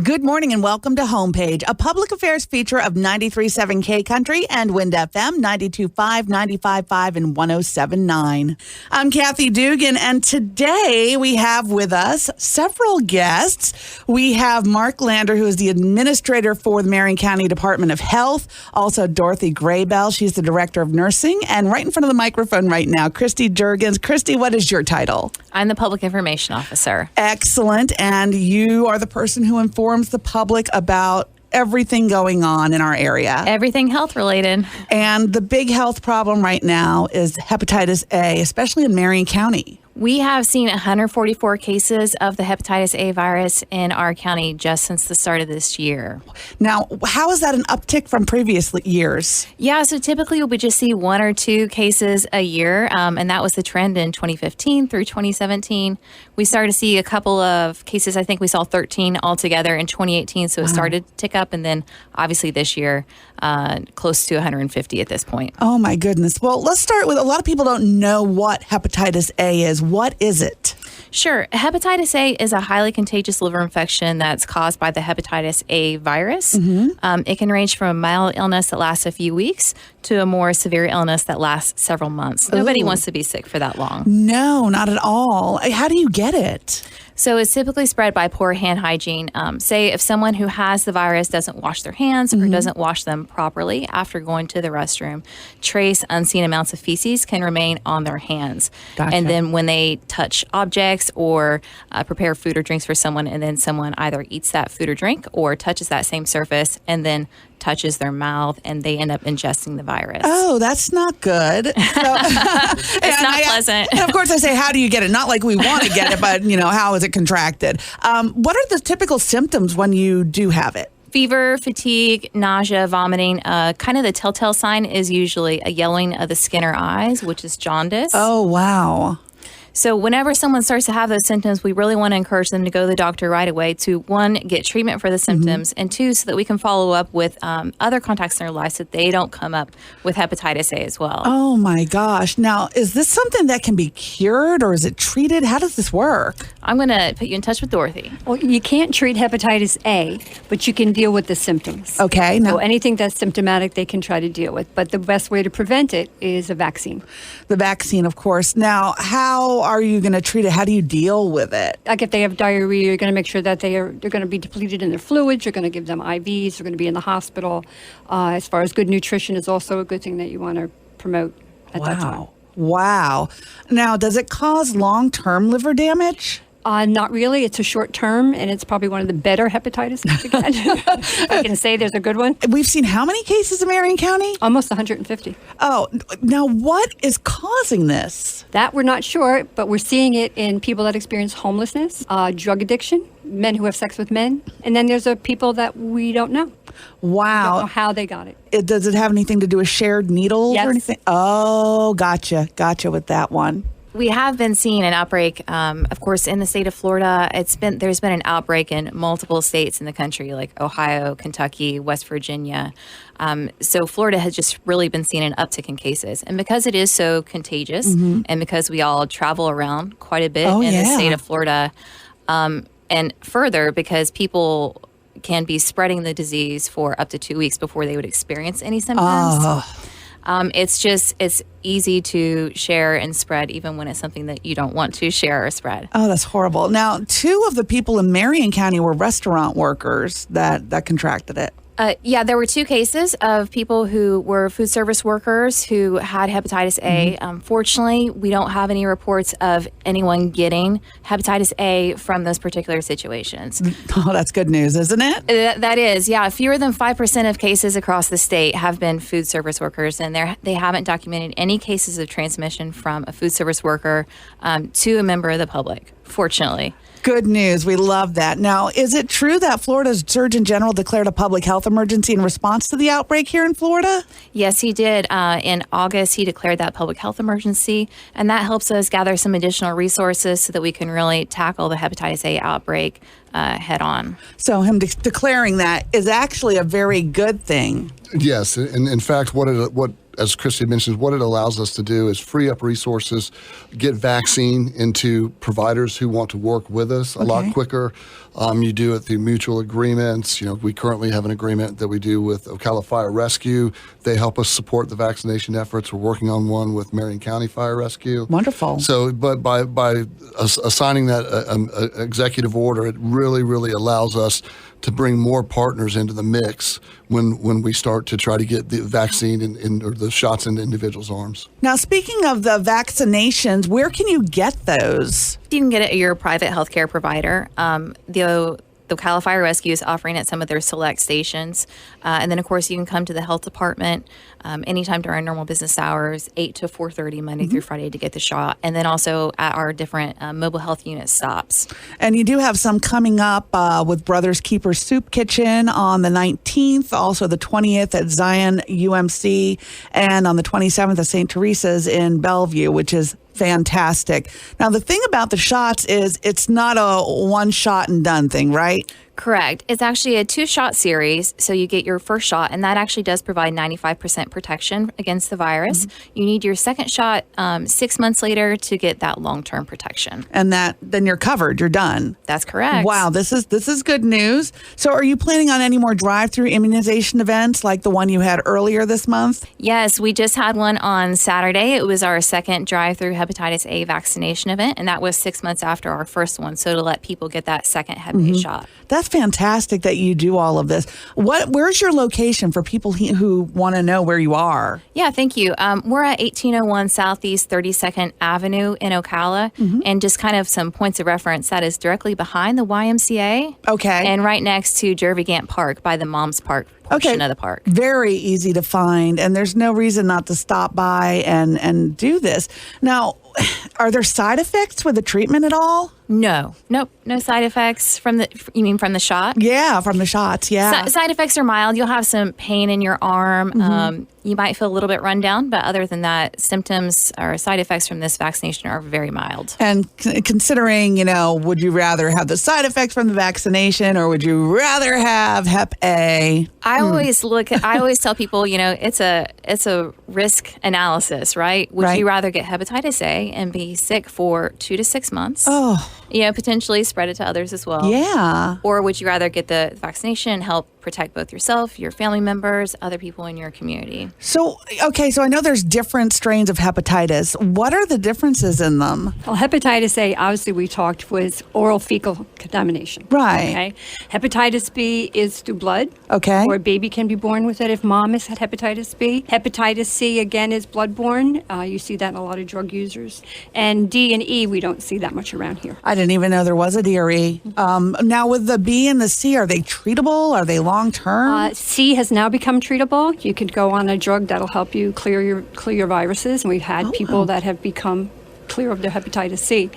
Good morning and welcome to Homepage, a public affairs feature of 93.7 K Country and Wind FM 92.5, 95.5, and 107.9. I'm Kathy Dugan, and today we have with us several guests. We have Mark Lander, who is the administrator for the Marion County Department of Health. Also, Dorothy Graybelle, she's the director of nursing. And right in front of the microphone right now, Christy Jergens. Christy, what is your title? I'm the public information officer. Excellent. And you are the person who informs the public about everything going on in our area. Everything health related. And the big health problem right now is hepatitis A, especially in Marion County. We have seen 144 cases of the hepatitis A virus in our county just since the start of this year. Now, how is that an uptick from previous years? Yeah, so typically we just see 1 or 2 cases a year, and that was the trend in 2015 through 2017. We started to see a couple of cases. I think we saw 13 altogether in 2018, so it started to tick up, and then obviously this year, close to 150 at this point. Oh my goodness. Well, let's start with, a lot of people don't know what hepatitis A is. What is it? Sure. Hepatitis A is a highly contagious liver infection that's caused by the hepatitis A virus. It can range from a mild illness that lasts a few weeks to a more severe illness that lasts several months. Nobody wants to be sick for that long. No, not at all. How do you get it? So it's typically spread by poor hand hygiene. Say if someone who has the virus doesn't wash their hands or doesn't wash them properly after going to the restroom, trace unseen amounts of feces can remain on their hands. Gotcha. And then when they touch objects or prepare food or drinks for someone, and then someone either eats that food or drink or touches that same surface and then touches their mouth, and they end up ingesting the virus. Oh, that's not good. It's not pleasant. And of course, I say, how do you get it? Not like we want to get it, but, how is it contracted? What are the typical symptoms when you do have it? Fever, fatigue, nausea, vomiting. Kind of the telltale sign is usually a yellowing of the skin or eyes, which is jaundice. Oh, wow. So whenever someone starts to have those symptoms, we really want to encourage them to go to the doctor right away to, 1, get treatment for the symptoms, and 2, so that we can follow up with other contacts in their life so that they don't come up with hepatitis A as well. Oh, my gosh. Now, is this something that can be cured, or is it treated? How does this work? I'm going to put you in touch with Dorothy. Well, you can't treat hepatitis A, but you can deal with the symptoms. Okay. So anything that's symptomatic, they can try to deal with. But the best way to prevent it is a vaccine. The vaccine, of course. Now, how are you going to treat it? How do you deal with it? Like if they have diarrhea, you're going to make sure that they're going to be depleted in their fluids. You're going to give them IVs. They're going to be in the hospital. As far as good nutrition is also a good thing that you want to promote at that time. Wow. Now, does it cause long-term liver damage? Not really. It's a short term, and it's probably one of the better hepatitis to get. I can say there's a good one. We've seen how many cases in Marion County? Almost 150. Oh, now what is causing this? That we're not sure, but we're seeing it in people that experience homelessness, drug addiction, men who have sex with men, and then there's people that we don't know. Wow. Don't know how they got it. Does it have anything to do with shared needles Yes. or anything? Oh, gotcha with that one. We have been seeing an outbreak, of course, in the state of Florida. There's been an outbreak in multiple states in the country, like Ohio, Kentucky, West Virginia. So Florida has just really been seeing an uptick in cases. And because it is so contagious, and because we all travel around quite a bit the state of Florida, and further, because people can be spreading the disease for up to 2 weeks before they would experience any symptoms. It's easy to share and spread, even when it's something that you don't want to share or spread. Oh, that's horrible. Now, 2 of the people in Marion County were restaurant workers that contracted it. There were 2 cases of people who were food service workers who had hepatitis A. Fortunately, we don't have any reports of anyone getting hepatitis A from those particular situations. Oh, that's good news, isn't it? That is, yeah. Fewer than 5% of cases across the state have been food service workers, and they haven't documented any cases of transmission from a food service worker to a member of the public, fortunately. Good news. We love that. Now, is it true that Florida's Surgeon General declared a public health emergency in response to the outbreak here in Florida? Yes, he did. In August, he declared that public health emergency, and that helps us gather some additional resources so that we can really tackle the hepatitis A outbreak head on. So him declaring that is actually a very good thing. Yes. In fact, what as Christy mentioned, what it allows us to do is free up resources, get vaccine into providers who want to work with us a lot quicker. You do it through mutual agreements. We currently have an agreement that we do with Ocala Fire Rescue. They help us support the vaccination efforts. We're working on one with Marion County Fire Rescue. Wonderful. So, but by assigning that executive order, it really allows us to bring more partners into the mix when we start to try to get the vaccine or the shots into individuals' arms. Now, speaking of the vaccinations, where can you get those? You can get it at your private healthcare provider. The Ocala Fire Rescue is offering at some of their select stations. And then, of course, you can come to the health department anytime during normal business hours, 8 to 4:30, Monday through Friday, to get the shot. And then also at our different mobile health unit stops. And you do have some coming up with Brothers Keepers Soup Kitchen on the 19th, also the 20th at Zion UMC, and on the 27th at St. Teresa's in Bellevue, which is fantastic. Now, the thing about the shots is it's not a one shot and done thing, right? Correct. It's actually a 2-shot series. So you get your first shot, and that actually does provide 95% protection against the virus. You need your second shot 6 months later to get that long-term protection. And then you're covered. You're done. That's correct. Wow, this is good news. So are you planning on any more drive-through immunization events like the one you had earlier this month? Yes, we just had one on Saturday. It was our second drive-through hepatitis A vaccination event, and that was 6 months after our first one. So to let people get that second Hep A shot. That's fantastic that you do all of this. Where's your location for people who want to know where you are? Yeah, thank you. We're at 1801 Southeast 32nd Avenue in Ocala. And just kind of some points of reference, that is directly behind the YMCA. Okay. And right next to Jervy Gant Park by the Mom's Park portion of the park. Very easy to find, and there's no reason not to stop by and do this. Now, are there side effects with the treatment at all? No side effects from the shot? Yeah, from the shots, yeah. Side effects are mild. You'll have some pain in your arm. You might feel a little bit run down, but other than that, symptoms or side effects from this vaccination are very mild. And considering, would you rather have the side effects from the vaccination or would you rather have Hep A? I always tell people, it's a risk analysis, right? Would you rather get hepatitis A and be sick for 2 to 6 months? Oh. Potentially spread it to others as well. Yeah. Or would you rather get the vaccination, help protect both yourself, your family members, other people in your community? So I know there's different strains of hepatitis. What are the differences in them? Well, hepatitis A, obviously we talked, was oral fecal contamination. Right. Okay. Hepatitis B is through blood. Okay. Or a baby can be born with it if mom has had hepatitis B. Hepatitis C, again, is bloodborne. You see that in a lot of drug users. And D and E, we don't see that much around here. I didn't even know there was a D or E. Now, with the B and the C, are they treatable? Are they long-term? C has now become treatable. You can go on a drug that'll help you clear your viruses. And we've had people that have become clear of their hepatitis C.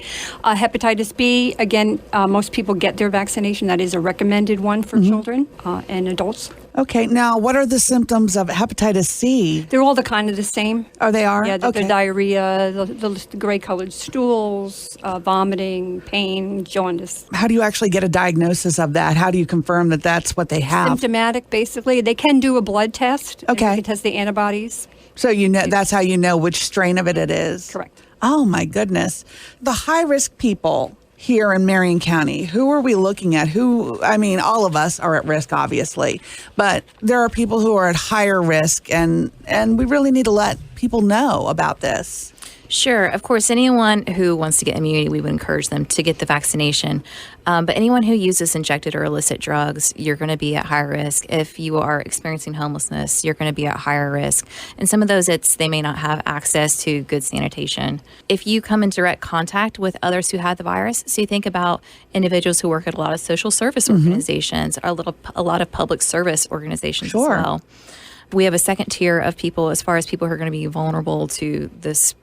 Hepatitis B, again, most people get their vaccination. That is a recommended one for children and adults. Okay. Now, what are the symptoms of hepatitis C? They're all kind of the same. Oh, they are? Yeah, the Okay. diarrhea, the gray-colored stools, vomiting, pain, jaundice. How do you actually get a diagnosis of that? How do you confirm that that's what they have? Symptomatic, basically. They can do a blood test. Okay. They can test the antibodies. So that's how you know which strain of it is? Correct. Oh, my goodness. The high-risk people here in Marion County, who are we looking at? All of us are at risk, obviously, but there are people who are at higher risk, and we really need to let people know about this. Sure. Of course, anyone who wants to get immunity, we would encourage them to get the vaccination. But anyone who uses injected or illicit drugs, you're going to be at higher risk. If you are experiencing homelessness, you're going to be at higher risk. And some of those, they may not have access to good sanitation. If you come in direct contact with others who had the virus, so you think about individuals who work at a lot of social service organizations, or a lot of public service organizations as well. We have a second tier of people as far as people who are going to be vulnerable to the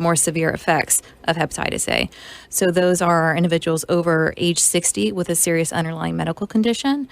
more severe effects of hepatitis A. So those are individuals over age 60 with a serious underlying medical condition,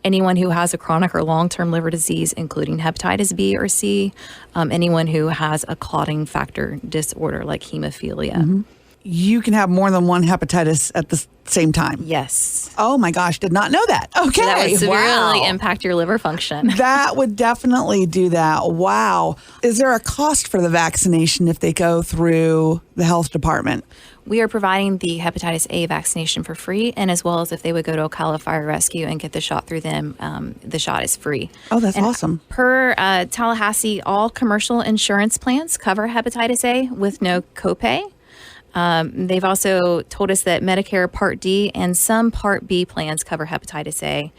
anyone who has a chronic or long-term liver disease, including hepatitis B or C, anyone who has a clotting factor disorder like hemophilia. you can have more than one hepatitis at the same time. Yes. Oh my gosh, did not know that. Okay. So that would severely wow. impact your liver function. That would definitely do that. Wow. Is there a cost for the vaccination if they go through the health department? We are providing the hepatitis A vaccination for free, and as well as if they would go to Ocala Fire Rescue and get the shot through them, the shot is free. Oh, that's awesome. Per Tallahassee, all commercial insurance plans cover hepatitis A with no copay. They've also told us that Medicare Part D and some Part B plans cover hepatitis A,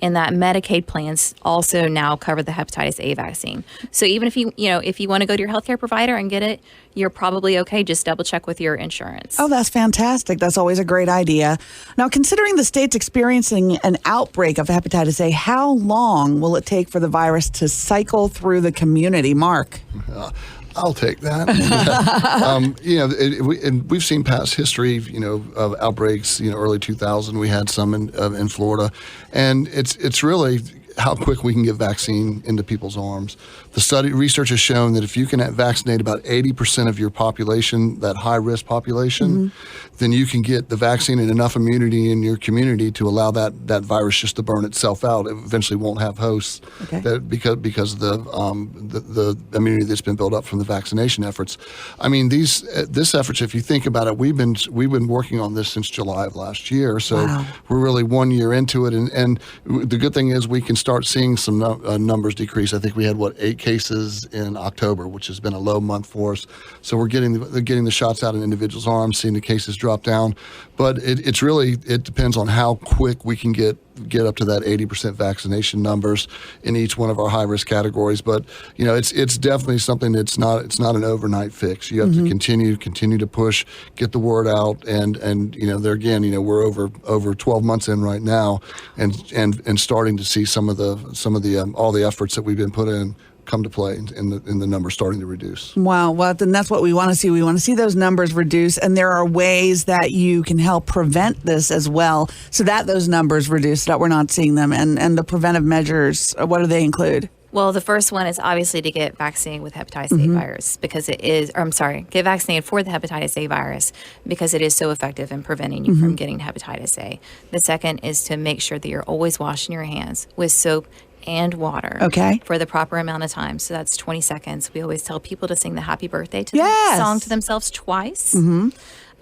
and that Medicaid plans also now cover the hepatitis A vaccine. So even if you want to go to your healthcare provider and get it, you're probably okay. Just double check with your insurance. Oh, that's fantastic. That's always a great idea. Now, considering the state's experiencing an outbreak of hepatitis A, how long will it take for the virus to cycle through the community? Mark? I'll take that. And we've seen past history, of outbreaks. Early 2000, we had some in Florida, and it's really how quick we can get vaccine into people's arms. The research has shown that if you can vaccinate about 80% of your population, that high-risk population, then you can get the vaccine and enough immunity in your community to allow that virus just to burn itself out. It eventually won't have hosts because of the immunity that's been built up from the vaccination efforts. I mean, this efforts, if you think about it, we've been working on this since July of last year, so we're really 1 year into it, and the good thing is we can start seeing some numbers decrease. I think we had 8 cases in October, which has been a low month for us. So we're getting the shots out in individuals' arms, seeing the cases drop down. But it depends on how quick we can get up to that 80% vaccination numbers in each one of our high risk categories. But it's definitely something that's not an overnight fix. You have to continue to push, get the word out, and there again, we're over 12 months in right now, and starting to see some of the all the efforts that we've been put in come to play in the numbers starting to reduce. Wow. Well, then that's what we want to see. We want to see those numbers reduce, and there are ways that you can help prevent this as well so that those numbers reduce, so that we're not seeing them. And the preventive measures, what do they include? Well, the first one is obviously to get vaccinated with hepatitis A virus get vaccinated for the hepatitis A virus because it is so effective in preventing you from getting hepatitis A. The second is to make sure that you're always washing your hands with soap and water for the proper amount of time. So that's 20 seconds. We always tell people to sing the happy birthday song to themselves twice.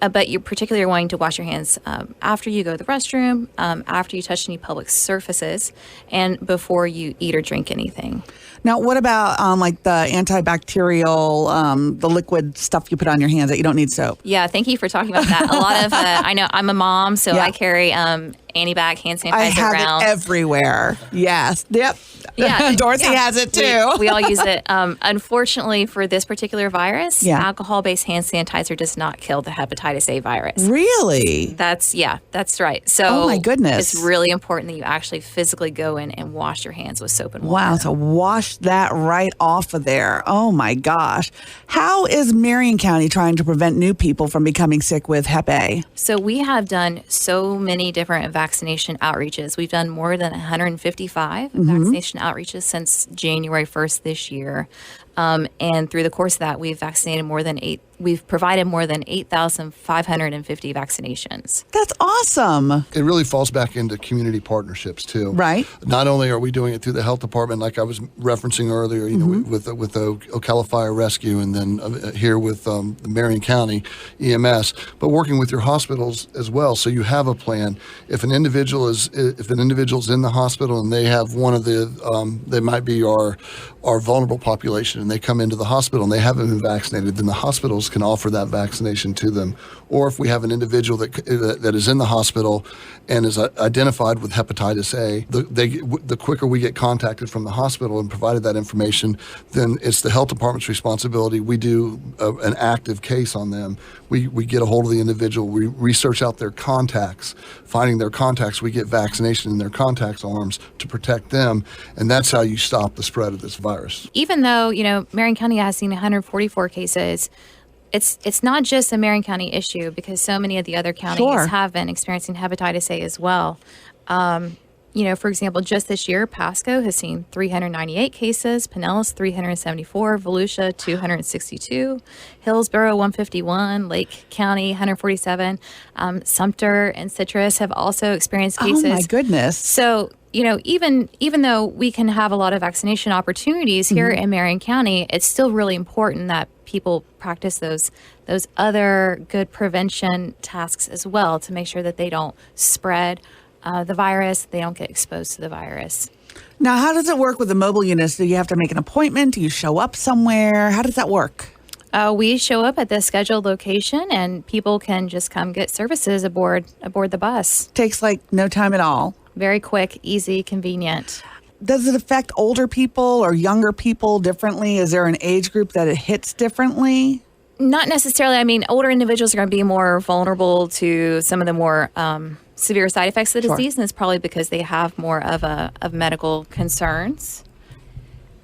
But you're particularly wanting to wash your hands after you go to the restroom, after you touch any public surfaces, and before you eat or drink anything. Now, what about like the antibacterial, the liquid stuff you put on your hands that you don't need soap? Yeah, thank you for talking about that. A lot of, I know I'm a mom, so I carry anti-bac hand sanitizer I have around. it everywhere. Yes. Yep. Yeah, Dorothy has it too. We all use it. Unfortunately, for this particular virus, alcohol-based hand sanitizer does not kill the hepatitis A virus. Really? That's right. So, oh my goodness, it's really important that you actually physically go in and wash your hands with soap and water. Wow, so wash that right off of there. Oh my gosh. How is Marion County trying to prevent new people from becoming sick with Hep A? So we have done so many different vaccination outreaches. We've done more than 155 vaccination outreaches since January 1st this year. And through the course of that, we've provided more than 8,550 vaccinations. That's awesome. It really falls back into community partnerships too. Right. Not only are we doing it through the health department, like I was referencing earlier, with the Ocala Fire Rescue, and then here with the Marion County EMS, but working with your hospitals as well. So you have a plan. If an individual is in the hospital and they have one of the, they might be our vulnerable population, and they come into the hospital and they haven't been vaccinated, then the hospitals can offer that vaccination to them. Or if we have an individual that is in the hospital and is identified with hepatitis A, the quicker we get contacted from the hospital and provided that information, then it's the health department's responsibility. We do an active case on them. We get a hold of the individual. We research out their contacts. Finding their contacts, we get vaccination in their contacts' arms to protect them, and that's how you stop the spread of this virus. Even though, Marion County has seen 144 cases, it's not just a Marion County issue, because so many of the other counties have been experiencing hepatitis A as well. For example, just this year, Pasco has seen 398 cases, Pinellas 374, Volusia 262, Hillsborough 151, Lake County 147, Sumter and Citrus have also experienced cases. Oh my goodness! So even though we can have a lot of vaccination opportunities here in Marion County, it's still really important that people practice those other good prevention tasks as well to make sure that they don't spread the virus, they don't get exposed to the virus. Now, how does it work with the mobile units? Do you have to make an appointment? Do you show up somewhere? How does that work? We show up at the scheduled location, and people can just come get services aboard the bus. Takes like no time at all. Very quick, easy, convenient. Does it affect older people or younger people differently? Is there an age group that it hits differently? Not necessarily. I mean, older individuals are going to be more vulnerable to some of the more severe side effects of the disease, and it's probably because they have more of medical concerns.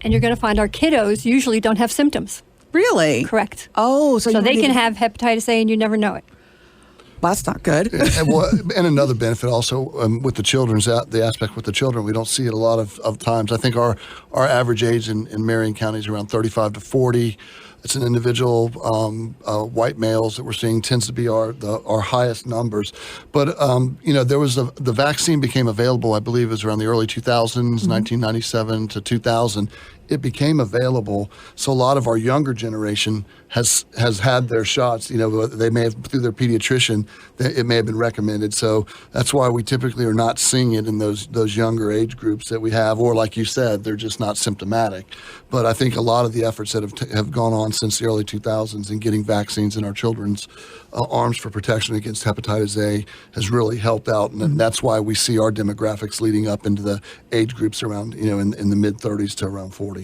And you're going to find our kiddos usually don't have symptoms. Really? Correct. Oh, so they can have hepatitis A and you never know it. Well, that's not good. And another benefit also with the children's the aspect with the children, we don't see it a lot of times. I think our average age in Marion County is around 35 to 40. It's an individual white males that we're seeing tends to be our highest numbers. But there was the vaccine became available. I believe it was around the early 2000s, 1997 to 2000. It became available, so a lot of our younger generation has had their shots. They may have through their pediatrician. It may have been recommended. So that's why we typically are not seeing it in those younger age groups that we have, or like you said, they're just not symptomatic. But I think a lot of the efforts that have gone on since the early 2000s in getting vaccines in our children's arms for protection against hepatitis A has really helped out, and that's why we see our demographics leading up into the age groups around in the mid 30s to around 40.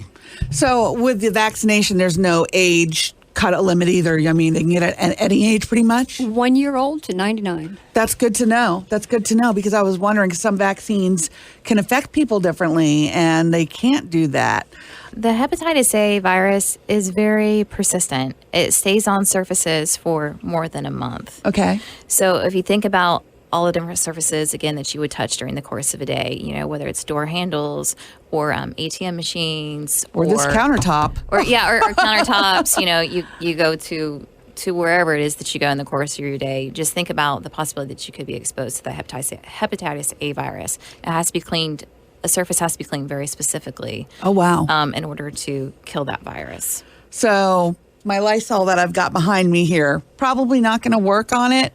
So with the vaccination, there's no age cut limit either. I mean, they can get it at any age pretty much? 1 year old to 99. That's good to know. That's good to know, because I was wondering, some vaccines can affect people differently and they can't do that. The hepatitis A virus is very persistent. It stays on surfaces for more than a month. Okay. So if you think about all the different surfaces, again, that you would touch during the course of a day, whether it's door handles or ATM machines. Or this countertop. Or countertops, you go to wherever it is that you go in the course of your day. Just think about the possibility that you could be exposed to the hepatitis A virus. It has to be cleaned. A surface has to be cleaned very specifically. Oh, wow. In order to kill that virus. So my Lysol that I've got behind me here, probably not going to work on it.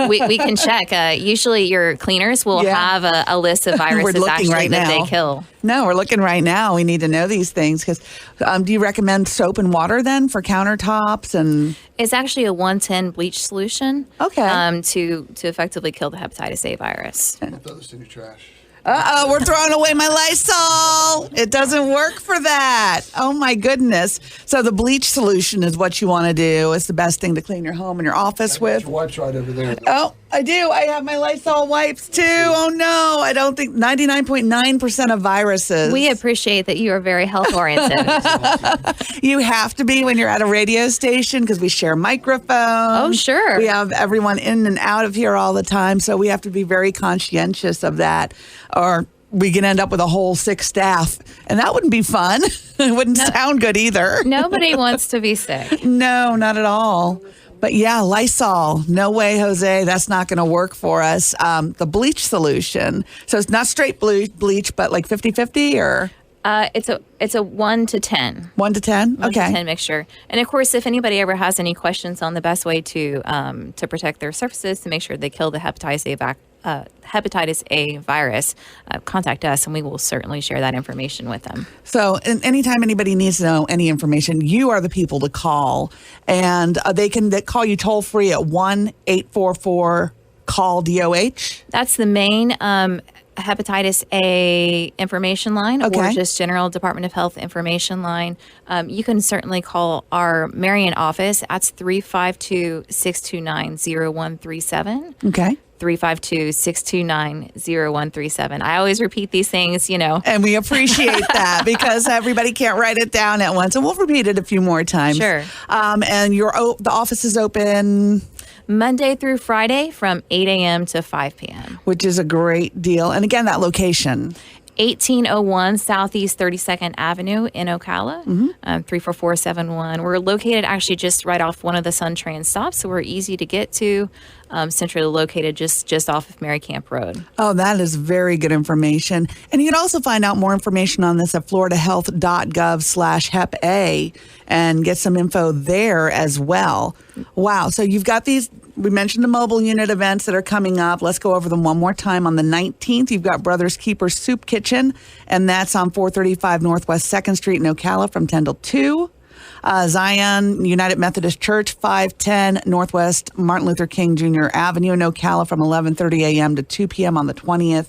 We can check. Usually your cleaners will have a list of viruses that they kill. No, we're looking right now. We need to know these things. Because do you recommend soap and water then for countertops? And it's actually a 110 bleach solution. Okay. To effectively kill the hepatitis A virus. Put those in your trash. Uh-oh, we're throwing away my Lysol. It doesn't work for that. Oh, my goodness. So the bleach solution is what you want to do. It's the best thing to clean your home and your office with. Your wipes right over there. Oh, I do. I have my Lysol wipes, too. Oh, no. I don't think 99.9% of viruses. We appreciate that you are very health-oriented. You have to be when you're at a radio station, because we share microphones. Oh, sure. We have everyone in and out of here all the time, so we have to be very conscientious of that, or we can end up with a whole sick staff, and that wouldn't be fun. It wouldn't sound good either. Nobody wants to be sick. No, not at all. But yeah, Lysol, no way, Jose, that's not going to work for us. The bleach solution, so it's not straight bleach, but like 50-50 or? It's a 1 to 10. 1 to 10? Okay. 1 to 10 mixture. And of course, if anybody ever has any questions on the best way to protect their surfaces to make sure they kill the hepatitis A virus, contact us and we will certainly share that information with them. So anytime anybody needs to know any information, you are the people to call. And they call you toll free at 1-844-CALL-DOH. That's the main hepatitis A information line, or just general Department of Health information line. You can certainly call our Marion office. That's 352-629-0137. Okay. 352-629-0137. I always repeat these things, And we appreciate that, because everybody can't write it down at once. And we'll repeat it a few more times. Sure. And the office is open. Monday through Friday from 8 a.m. to 5 p.m. Which is a great deal. And again, that location. 1801 Southeast 32nd Avenue in Ocala, 34471. We're located actually just right off one of the SunTrans stops, so we're easy to get to, centrally located just off of Mary Camp Road. Oh, that is very good information. And you can also find out more information on this at floridahealth.gov/HepA and get some info there as well. Wow. So you've got these, we mentioned the mobile unit events that are coming up. Let's go over them one more time. On the 19th, you've got Brothers Keeper Soup Kitchen, and that's on 435 Northwest 2nd Street in Ocala from 10 till 2. Zion United Methodist Church, 510 Northwest Martin Luther King Jr. Avenue in Ocala from 11:30 a.m. to 2 p.m. on the 20th.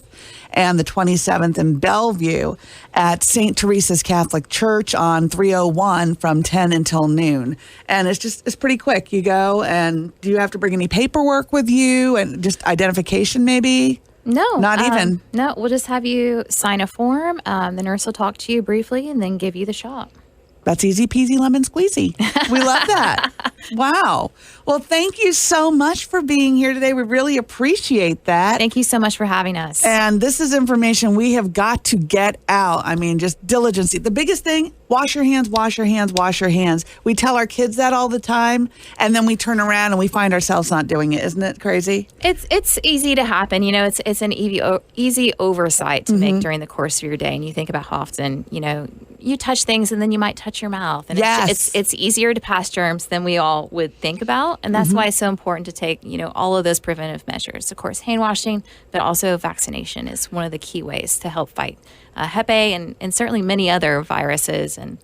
And the 27th in Bellevue at St. Teresa's Catholic Church on 301 from 10 until noon. And it's pretty quick. You go, and do you have to bring any paperwork with you and just identification maybe? No. Not even? No, we'll just have you sign a form. The nurse will talk to you briefly and then give you the shot. That's easy peasy lemon squeezy. We love that. Wow. Well, thank you so much for being here today. We really appreciate that. Thank you so much for having us. And this is information we have got to get out. I mean, just diligence. The biggest thing, wash your hands, wash your hands, wash your hands. We tell our kids that all the time, and then we turn around and we find ourselves not doing it. Isn't it crazy? It's easy to happen. You know, it's an easy oversight to make during the course of your day. And you think about how often, you touch things and then you might touch your mouth. And yes. it's easier to pass germs than we all would think about. And that's why it's so important to take, all of those preventive measures. Of course, hand washing, but also vaccination is one of the key ways to help fight Hep A and certainly many other viruses and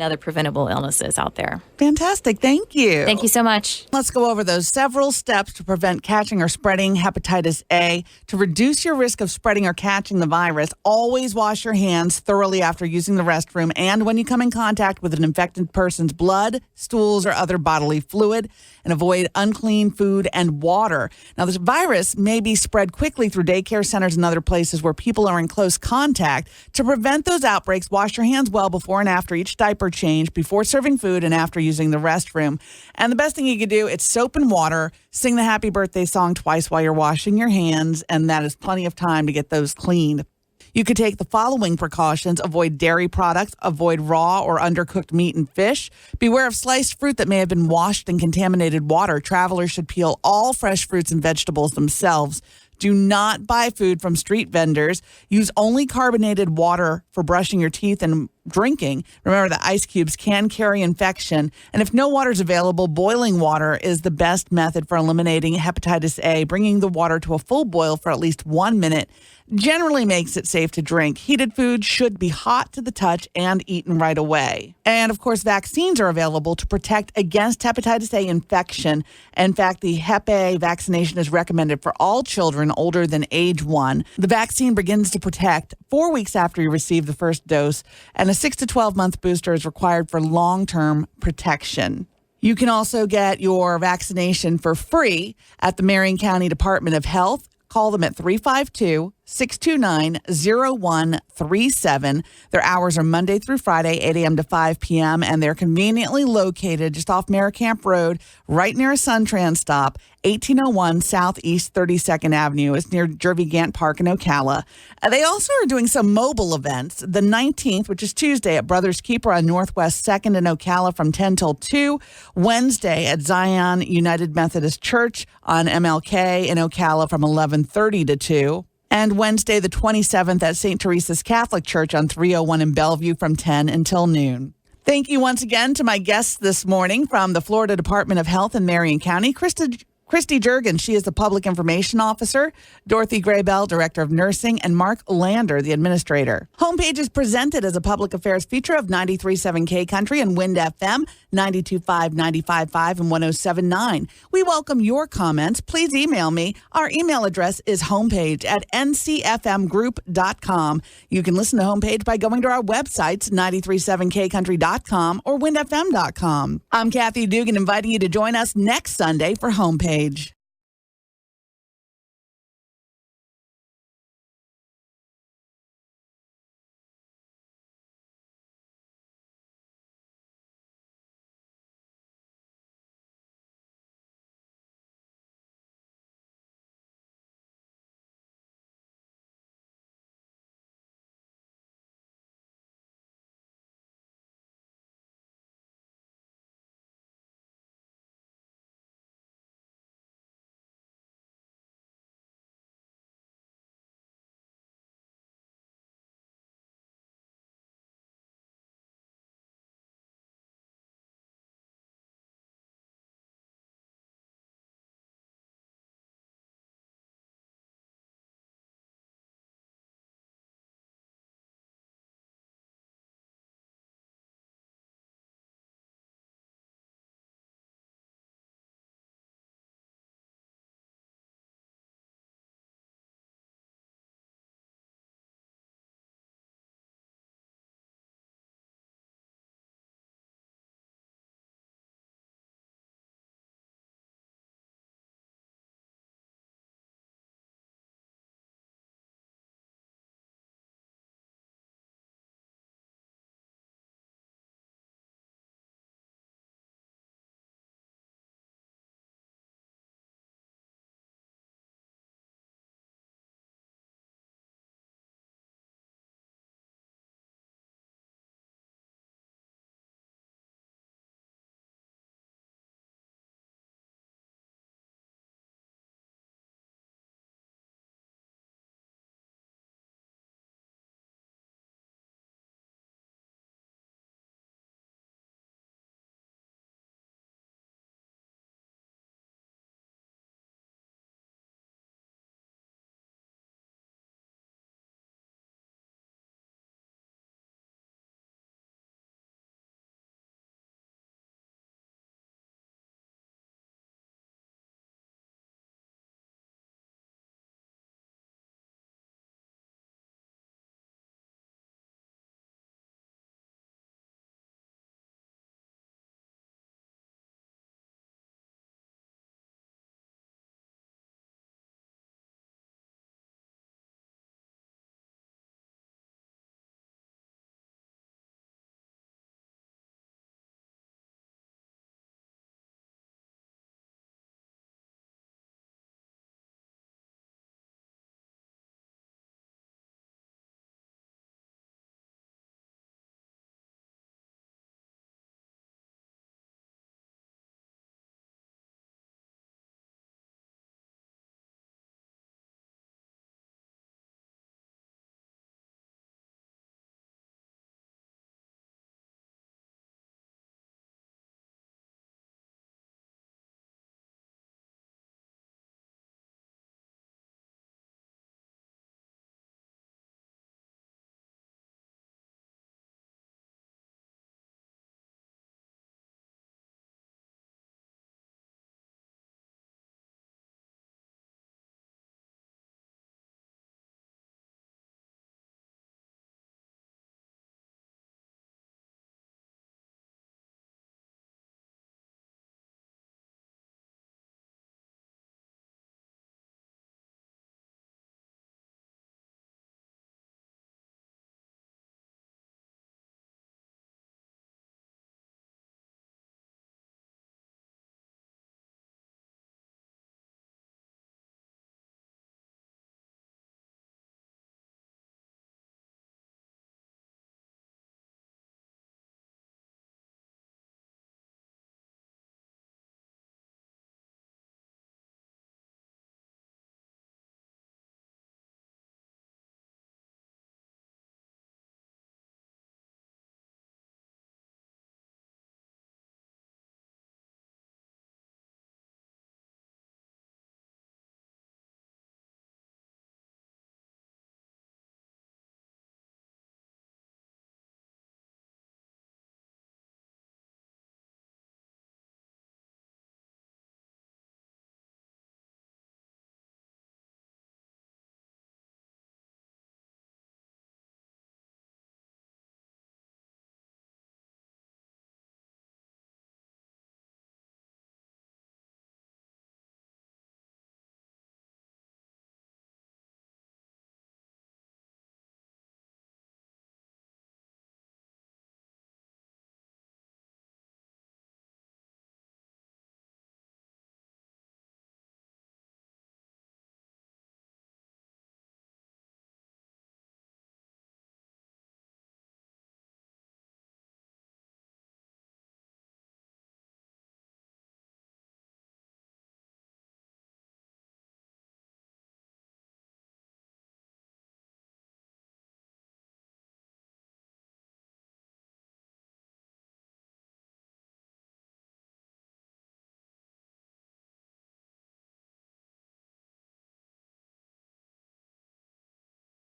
other preventable illnesses out there. Fantastic. Thank you. Thank you so much. Let's go over those several steps to prevent catching or spreading hepatitis A. To reduce your risk of spreading or catching the virus, always wash your hands thoroughly after using the restroom and when you come in contact with an infected person's blood, stools, or other bodily fluid, and avoid unclean food and water. Now, this virus may be spread quickly through daycare centers and other places where people are in close contact. To prevent those outbreaks, wash your hands well before and after each diaper change, before serving food, and after using the restroom. And the best thing you can do, it's soap and water. Sing the happy birthday song twice while you're washing your hands, and that is plenty of time to get those cleaned. You could take the following precautions. Avoid dairy products, avoid raw or undercooked meat and fish. Beware of sliced fruit that may have been washed in contaminated water. Travelers should peel all fresh fruits and vegetables themselves. Do not buy food from street vendors. Use only carbonated water for brushing your teeth and drinking. Remember that ice cubes can carry infection. And if no water is available, boiling water is the best method for eliminating hepatitis A. Bringing the water to a full boil for at least 1 minute generally makes it safe to drink. Heated food should be hot to the touch and eaten right away. And of course, vaccines are available to protect against hepatitis A infection. In fact, the Hep A vaccination is recommended for all children older than age 1. The vaccine begins to protect 4 weeks after you receive the first dose, and a 6 to 12 month booster is required for long-term protection. You can also get your vaccination for free at the Marion County Department of Health. Call them at 352-629-0137. Their hours are Monday through Friday, 8 a.m. to 5 p.m., and they're conveniently located just off Mary Camp Road, right near a SunTrans stop, 1801 Southeast 32nd Avenue. It's near Jervey Gant Park in Ocala. They also are doing some mobile events. The 19th, which is Tuesday, at Brothers Keeper on Northwest 2nd in Ocala from 10 till 2. Wednesday at Zion United Methodist Church on MLK in Ocala from 11:30 to 2. And Wednesday, the 27th, at St. Teresa's Catholic Church on 301 in Bellevue from 10 until noon. Thank you once again to my guests this morning from the Florida Department of Health in Marion County, Christy Jergens, she is the Public Information Officer, Dorothy Graybelle, Director of Nursing, and Mark Lander, the Administrator. Homepage is presented as a public affairs feature of 93.7 K Country and Wind FM, 92.5, 95.5, and 107.9. We welcome your comments. Please email me. Our email address is homepage@ncfmgroup.com. You can listen to Homepage by going to our websites, 937kcountry.com or windfm.com. I'm Kathy Dugan, inviting you to join us next Sunday for Homepage.